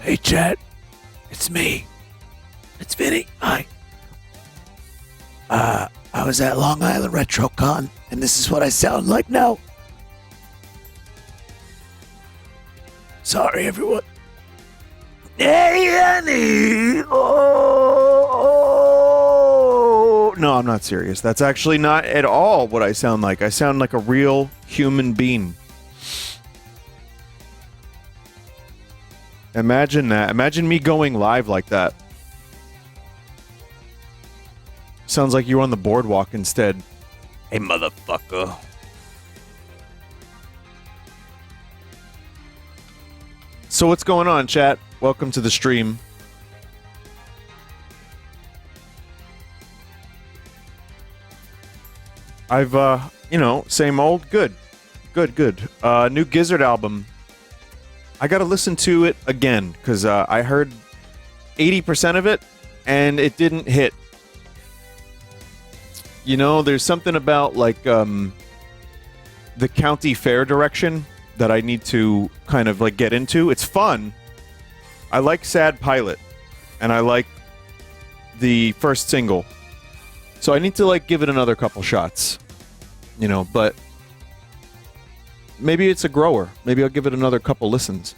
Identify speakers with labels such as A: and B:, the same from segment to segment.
A: Hey, chat. It's me. It's Vinny. Hi. I was at Long Island Retrocon, and this is what I sound like now. Sorry, everyone. Hey, Annie! Oh!
B: No, I'm not serious. That's actually not at all what I sound like. I sound like a real human being. Imagine that. Imagine me going live like that. Sounds like you're on the boardwalk instead.
A: Hey, motherfucker.
B: So what's going on, chat? Welcome to the stream. I've, same old. Good. New Gizzard album. I gotta listen to it again, because I heard 80% of it, and it didn't hit. You know, there's something about, like, the county fair direction that I need to kind of, like, get into. It's fun. I like Sad Pilot, and I like the first single. So I need to, like, give it another couple shots. You know, but maybe it's a grower. Maybe I'll give it another couple listens.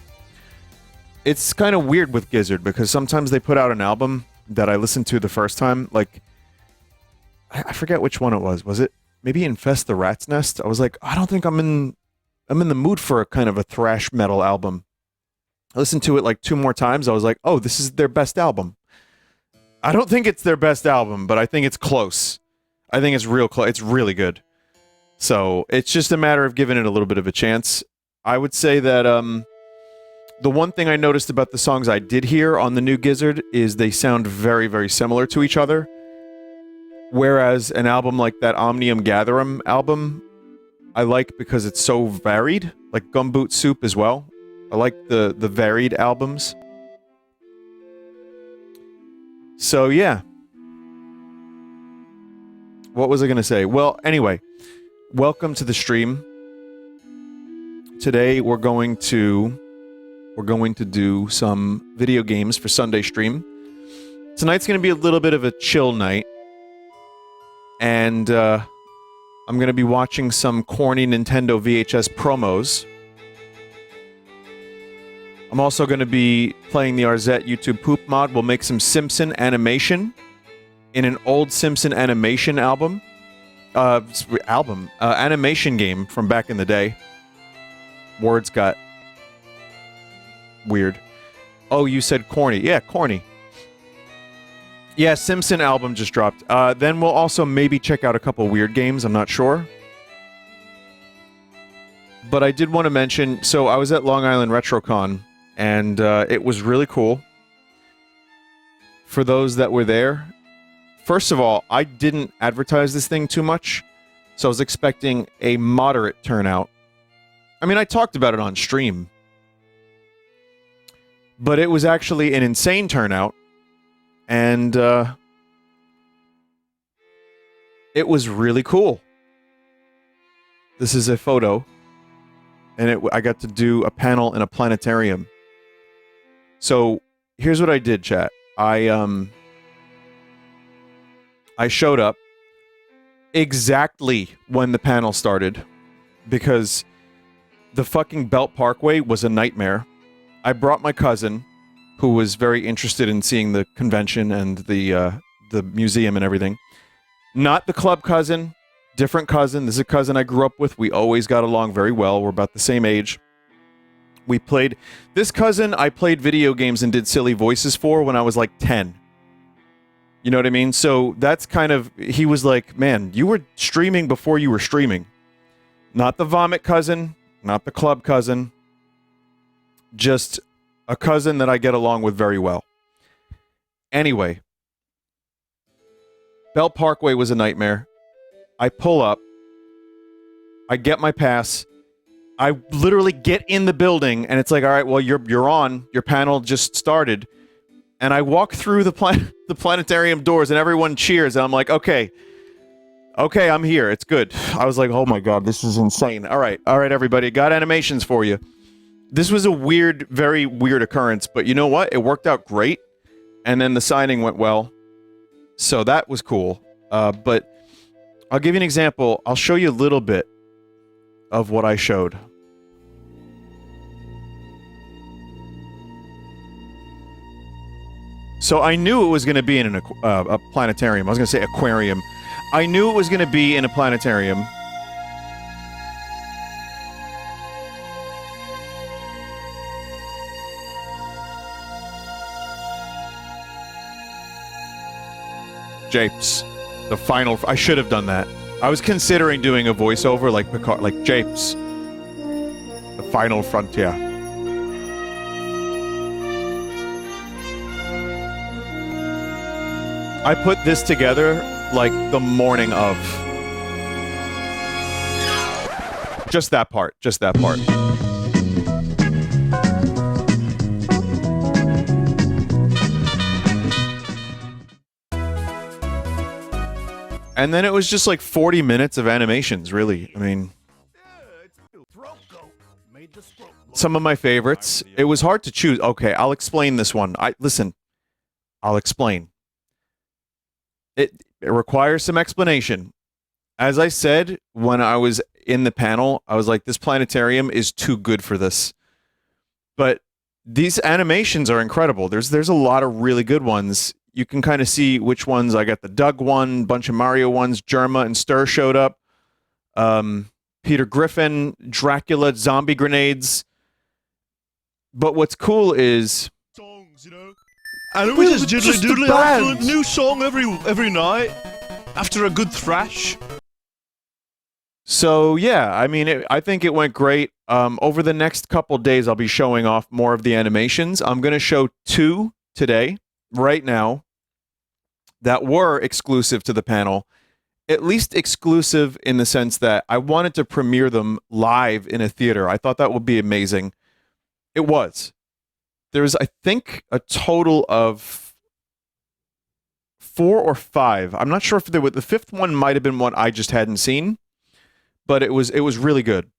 B: It's kind of weird with Gizzard, because sometimes they put out an album that I listened to the first time, like, I forget which one it was. Was it maybe Infest the Rat's Nest? I was like, I don't think I'm in the mood for a kind of a thrash metal album. I listened to it like 2 more times. I was like, oh, this is their best album. I don't think it's their best album, but I think it's close. I think it's real close. It's really good. So it's just a matter of giving it a little bit of a chance. I would say that the one thing I noticed about the songs I did hear on the new Gizzard is they sound very, very similar to each other. Whereas an album like that Omnium Gatherum album, I like because it's so varied, like Gumboot Soup as well. I like the varied albums. So yeah. What was I going to say? Well, anyway, welcome to the stream. Today we're going to do some video games for Sunday stream. Tonight's going to be a little bit of a chill night. And I'm going to be watching some corny Nintendo VHS promos. I'm also going to be playing the Arzette YouTube Poop mod. We'll make some Simpson animation in an old Simpson animation animation game from back in the day. Words got weird. Oh, you said corny. Yeah, corny. Yeah, Simpson album just dropped. Then we'll also maybe check out a couple weird games. I'm not sure. But I did want to mention, so I was at Long Island Retrocon, and it was really cool. For those that were there, first of all, I didn't advertise this thing too much, so I was expecting a moderate turnout. I mean, I talked about it on stream. But it was actually an insane turnout. And it was really cool. This is a photo. And I got to do a panel in a planetarium. So here's what I did, chat. I showed up exactly when the panel started. Because the fucking Belt Parkway was a nightmare. I brought my cousin, who was very interested in seeing the convention and the museum and everything. Not the club cousin, different cousin. This is a cousin I grew up with. We always got along very well. We're about the same age. This cousin I played video games and did silly voices for when I was like 10. You know what I mean? So that's kind of, he was like, man, you were streaming before you were streaming. Not the vomit cousin, not the club cousin. Just a cousin that I get along with very well. Anyway, Belt Parkway was a nightmare. I pull up. I get my pass. I literally get in the building, and it's like, all right, well, you're on. Your panel just started. And I walk through the planetarium doors, and everyone cheers, and I'm like, okay, I'm here. It's good. I was like, oh my god, this is insane. All right, everybody. Got animations for you. This was a weird, very weird occurrence, but you know what? It worked out great, and then the signing went well, so that was cool. But I'll give you an example. I'll show you a little bit of what I showed. So I knew it was going to be in a planetarium. I was going to say aquarium. I knew it was going to be in a planetarium. Japes. The final... I should have done that. I was considering doing a voiceover like Picard, like Japes. The final frontier. I put this together like the morning of. Just that part. Just that part. And then it was just like 40 minutes of animations, really. I mean, some of my favorites. It was hard to choose. Okay, I'll explain this one. Listen, I'll explain. It requires some explanation. As I said, when I was in the panel, I was like, this planetarium is too good for this. But these animations are incredible. There's a lot of really good ones. You can kind of see which ones. I got the Doug one, bunch of Mario ones, Germa and Stir showed up. Peter Griffin, Dracula, zombie grenades. But what's cool is...
C: songs, you know? And we just diddly after a new song every night. After a good thrash.
B: So, yeah, I mean, I think it went great. Over the next couple days, I'll be showing off more of the animations. I'm going to show 2 today, right now, that were exclusive to the panel. At least exclusive in the sense that I wanted to premiere them live in a theater. I thought that would be amazing. It was. There's, I think, a total of 4 or 5. I'm not sure if there were... The 5th one might have been one I just hadn't seen. But it was really good.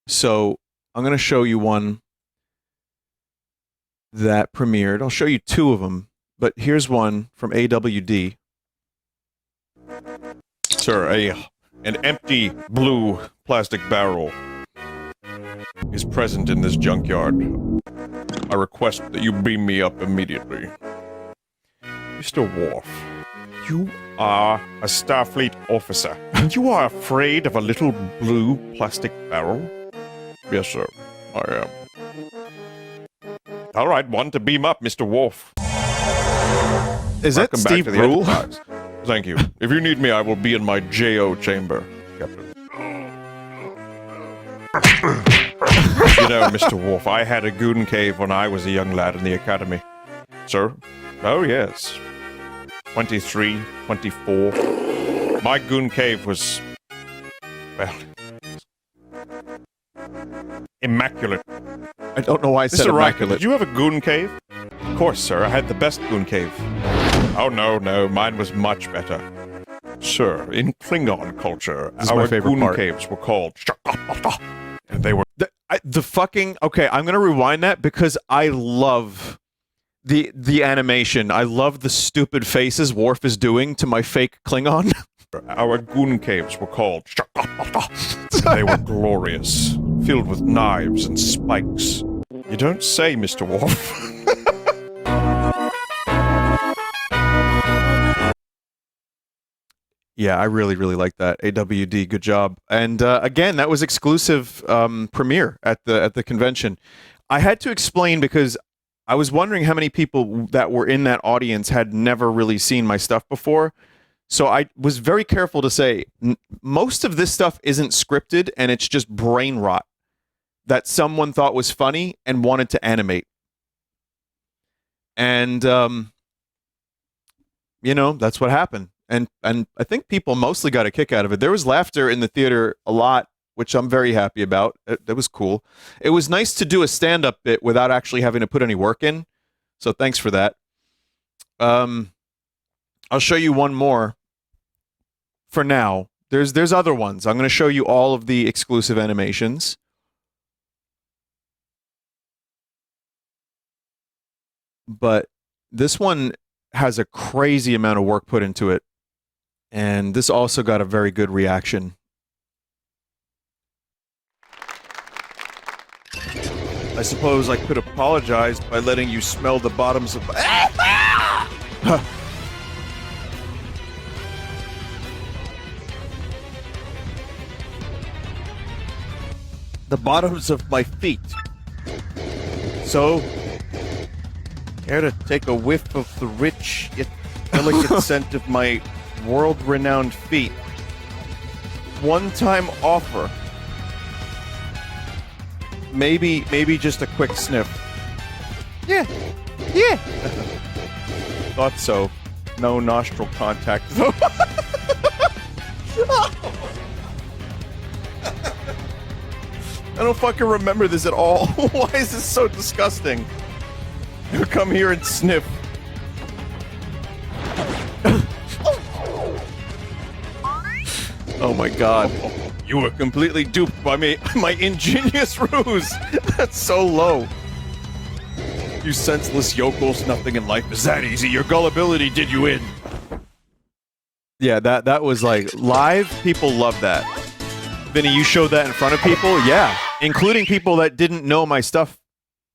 B: So I'm going to show you one that premiered. I'll show you 2 of them, but here's one from AWD.
D: Sir, an empty blue plastic barrel is present in this junkyard. I request that you beam me up immediately. Mr. Worf, you are a Starfleet officer, and you are afraid of a little blue plastic barrel? Yes, sir, I am. All right, one to beam up, Mr. Worf.
B: Is that Steve Brule?
D: Thank you. If you need me, I will be in my JO chamber, Captain. You know, Mr. Worf, I had a goon cave when I was a young lad in the academy. Sir? Oh, yes. 23, 24. My goon cave was... well... immaculate.
B: I don't know why I said immaculate.
D: Did you have a goon cave? Of course, sir. I had the best goon cave. Oh, no. Mine was much better. Sir, in Klingon culture, our goon caves were called... and they were...
B: The fucking... Okay, I'm gonna rewind that because I love... The animation. I love the stupid faces Worf is doing to my fake Klingon.
D: Our goon caves were called... They were glorious, filled with knives and spikes. You don't say, Mr. Worf.
B: Yeah, I really, really like that. AWD, good job. And again, that was exclusive premiere at the convention. I had to explain because I was wondering how many people that were in that audience had never really seen my stuff before. So I was very careful to say, most of this stuff isn't scripted and it's just brain rot that someone thought was funny and wanted to animate. And, you know, that's what happened. And I think people mostly got a kick out of it. There was laughter in the theater a lot, which I'm very happy about. That was cool. It was nice to do a stand-up bit without actually having to put any work in. So thanks for that. I'll show you one more for now There's other ones. I'm going to show you all of the exclusive animations. But this one has a crazy amount of work put into it. And this also got a very good reaction.
D: I suppose I could apologize by letting you smell the bottoms of the bottoms of my feet. So, care to take a whiff of the rich yet delicate scent of my world-renowned feet? One-time offer. Maybe just a quick sniff. Yeah. Thought so. No nostril contact though. I don't fucking remember this at all. Why is this so disgusting? You come here and sniff. Oh my god. You were completely duped by my ingenious ruse. That's so low. You senseless yokels, nothing in life is that easy. Your gullibility did you in.
B: Yeah, that was like live. People love that. Vinny, you showed that in front of people? Yeah. Including people that didn't know my stuff.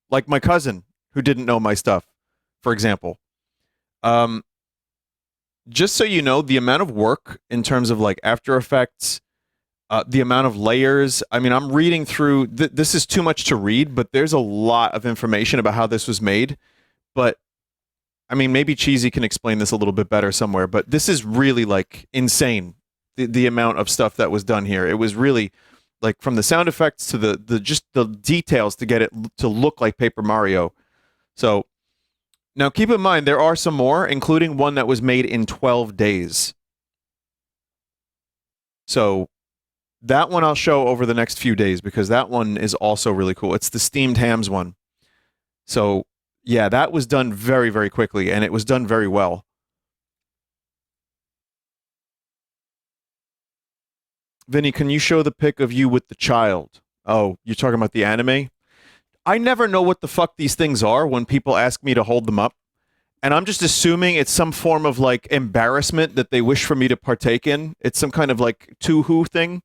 B: Like my cousin, who didn't know my stuff, for example. Just so you know, the amount of work in terms of like After Effects, the amount of layers. I mean, I'm reading through. This is too much to read, but there's a lot of information about how this was made. But I mean, maybe Cheesy can explain this a little bit better somewhere. But this is really like insane. The amount of stuff that was done here. It was really like from the sound effects to the just the details to get it to look like Paper Mario. So now keep in mind there are some more, including one that was made in 12 days. So that one I'll show over the next few days because that one is also really cool. It's the steamed hams one. So yeah, that was done very, very quickly and it was done very well. Vinny, can you show the pic of you with the child? Oh, you're talking about the anime? I never know what the fuck these things are when people ask me to hold them up. And I'm just assuming it's some form of like embarrassment that they wish for me to partake in. It's some kind of like to-who thing.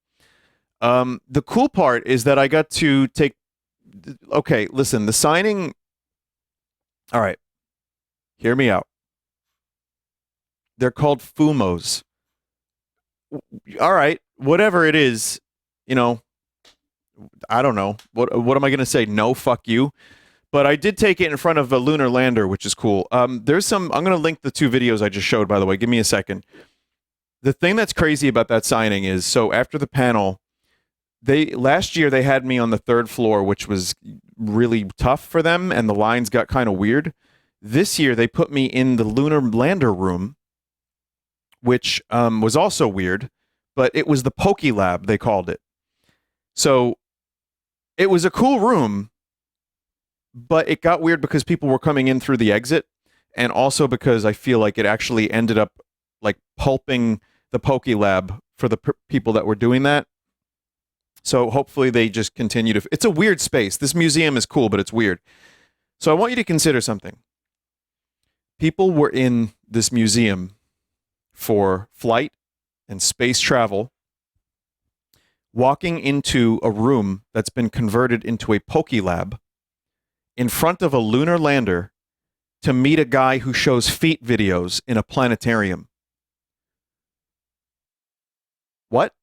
B: The cool part is that I got to take... Okay, listen, the signing... All right. Hear me out. They're called Fumos. All right. Whatever it is, you know, I don't know. What am I going to say? No, fuck you. But I did take it in front of a lunar lander, which is cool. There's some... I'm going to link the two videos I just showed, by the way. Give me a second. The thing that's crazy about that signing is, so after the panel, last year they had me on the third floor, which was really tough for them, and the lines got kind of weird. This year they put me in the lunar lander room, which was also weird. But it was the Poke Lab, they called it. So it was a cool room, but it got weird because people were coming in through the exit, and also because I feel like it actually ended up like pulping the Poke Lab for the people that were doing that. So hopefully they just continue to... It's a weird space. This museum is cool, but it's weird. So I want you to consider something. People were in this museum for flight and space travel, walking into a room that's been converted into a Poke Lab in front of a lunar lander to meet a guy who shows feet videos in a planetarium. What?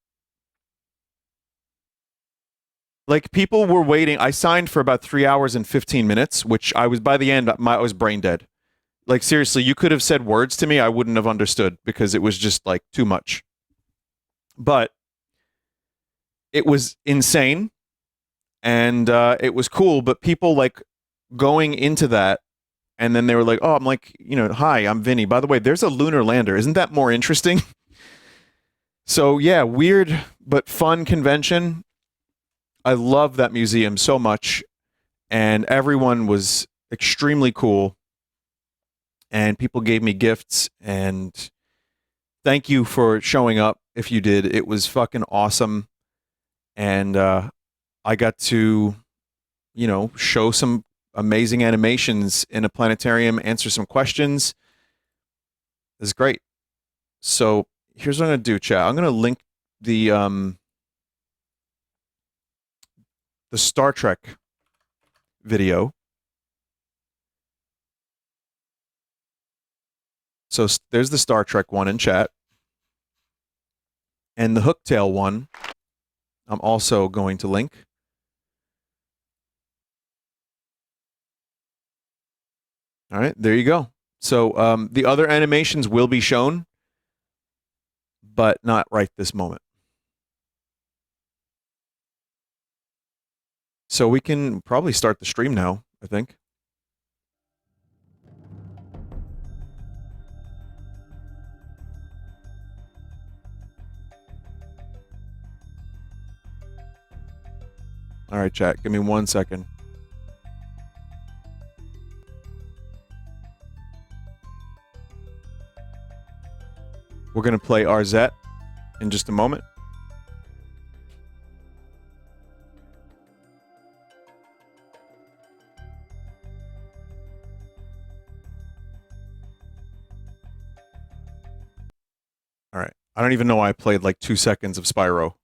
B: Like, people were waiting. I signed for about 3 hours and 15 minutes, which I was, by the end, I was brain dead. Like, seriously, you could have said words to me, I wouldn't have understood because it was just, like, too much. But it was insane, and it was cool, but people, like, going into that, and then they were like, oh, I'm like, you know, hi, I'm Vinny. By the way, there's a lunar lander. Isn't that more interesting? So, yeah, weird but fun convention. I love that museum so much, and everyone was extremely cool, and people gave me gifts, and thank you for showing up. if you did. It was fucking awesome. And I got to, show some amazing animations in a planetarium, answer some questions. This is great. So here's what I'm going to do, chat. I'm going to link the Star Trek video. So there's the Star Trek one in chat. And the Hooktail one, I'm also going to link. All right, there you go. So the other animations will be shown, but not right this moment. So we can probably start the stream now, I think. All right, chat, give me 1 second. We're going to play Arzette in just a moment. All right. I don't even know why I played like 2 seconds of Spyro.